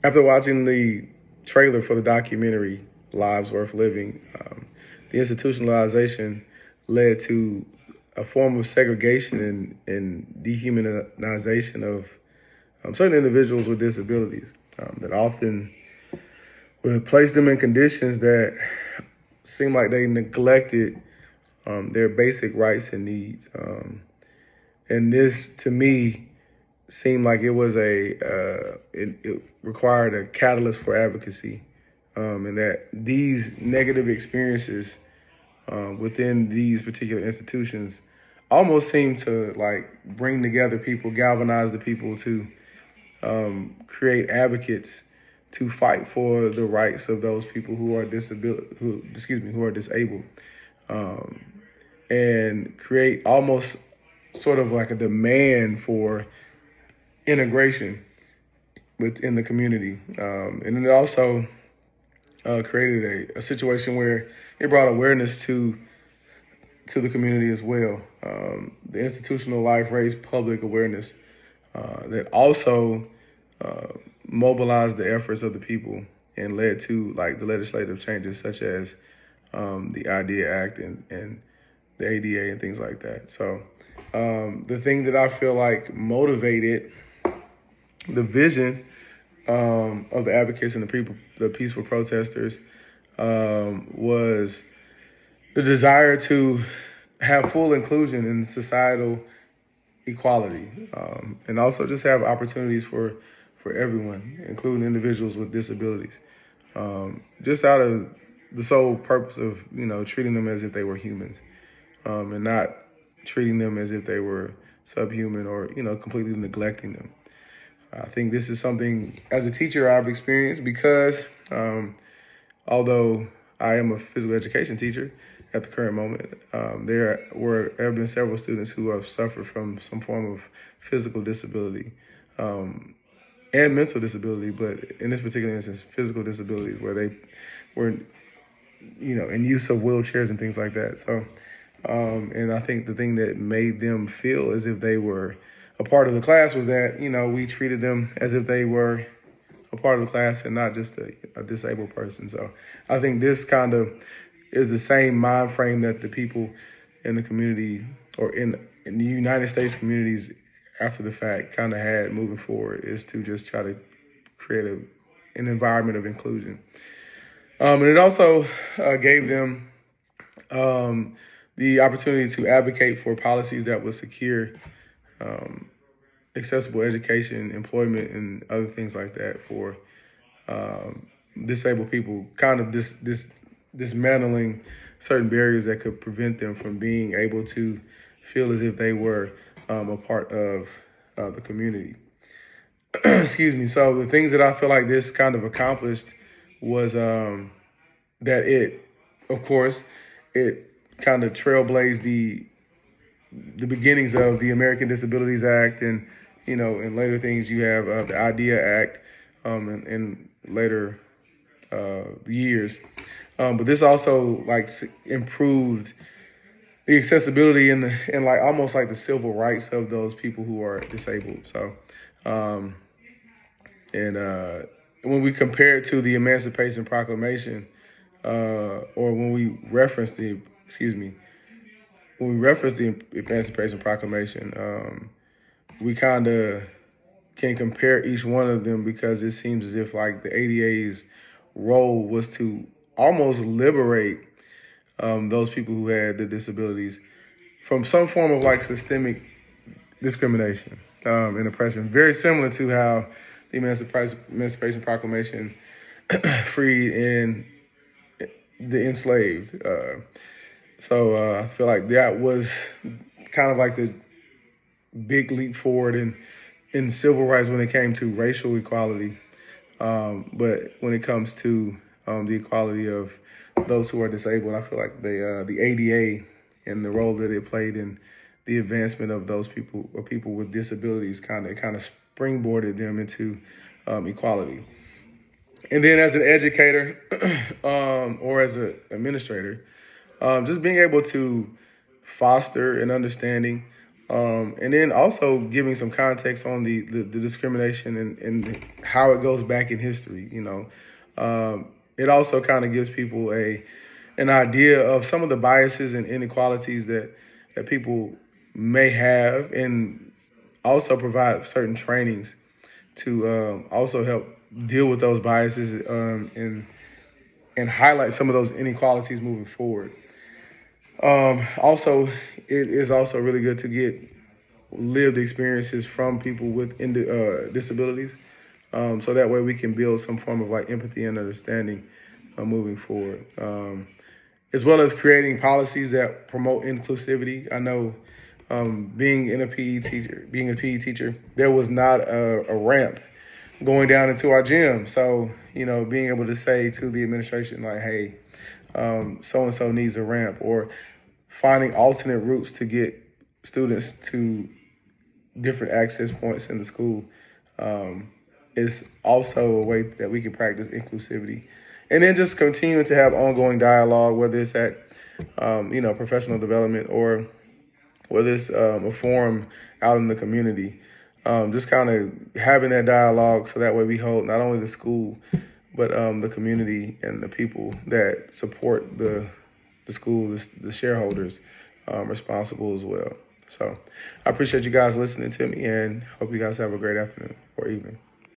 After watching the trailer for the documentary Lives Worth Living, the institutionalization led to a form of segregation and dehumanization of certain individuals with disabilities that often would place them in conditions that seem like they neglected their basic rights and needs. And this, to me, seemed like it was it required a catalyst for advocacy, and that these negative experiences within these particular institutions almost seem to like bring together people, galvanize the people to create advocates to fight for the rights of those people who are who are disabled, um, and create almost sort of like a demand for integration within the community. And it also created a situation where it brought awareness to the community as well. The institutional life raised public awareness that also uh, mobilized the efforts of the people and led to like the legislative changes such as the IDEA Act and the ADA and things like that. So the thing that I feel like motivated the vision of the advocates and the peaceful protesters was the desire to have full inclusion in societal equality, and also just have opportunities for everyone, including individuals with disabilities, just out of the sole purpose of treating them as if they were humans, and not treating them as if they were subhuman or completely neglecting them. I think this is something, as a teacher, I've experienced because although I am a physical education teacher at the current moment, there have been several students who have suffered from some form of physical disability and mental disability, but in this particular instance, physical disabilities where they were, in use of wheelchairs and things like that. So, and I think the thing that made them feel as if they were a part of the class was that, we treated them as if they were a part of the class and not just a disabled person. So I think this kind of is the same mind frame that the people in the community or in the United States communities after the fact kind of had moving forward, is to just try to create an environment of inclusion. And it also gave them the opportunity to advocate for policies that would secure accessible education, employment, and other things like that for disabled people, kind of dismantling certain barriers that could prevent them from being able to feel as if they were a part of the community. Excuse me. So the things that I feel like this kind of accomplished was that of course, it kind of trailblazed the beginnings of the American Disabilities Act, and in later things you have the IDEA Act, and later years. But this also like improved the accessibility and like almost like the civil rights of those people who are disabled. So, when we compare it to the Emancipation Proclamation, or when we reference the Emancipation Proclamation, we kind of can compare each one of them because it seems as if like the ADA's role was to almost liberate those people who had the disabilities from some form of like systemic discrimination and oppression, very similar to how the Emancipation Proclamation freed and the enslaved. So I feel like that was kind of like the big leap forward in civil rights when it came to racial equality. But when it comes to the equality of those who are disabled, I feel like the ADA and the role that it played in the advancement of those people or people with disabilities kind of springboarded them into equality. And then as an educator or as an administrator, just being able to foster an understanding And then also giving some context on the discrimination and how it goes back in history. It also kind of gives people an idea of some of the biases and inequalities that people may have, and also provide certain trainings to also help deal with those biases, and highlight some of those inequalities moving forward. Also, it is also really good to get lived experiences from people with disabilities, so that way we can build some form of like empathy and understanding moving forward, as well as creating policies that promote inclusivity. I know, being a PE teacher, there was not a ramp going down into our gym. So, being able to say to the administration, like, hey, so and so needs a ramp, or finding alternate routes to get students to different access points in the school, is also a way that we can practice inclusivity. And then just continuing to have ongoing dialogue, whether it's at professional development, or whether it's a forum out in the community. Just kind of having that dialogue, so that way we hold not only the school, but the community and the people that support the school, the shareholders, responsible as well. So I appreciate you guys listening to me, and hope you guys have a great afternoon or evening.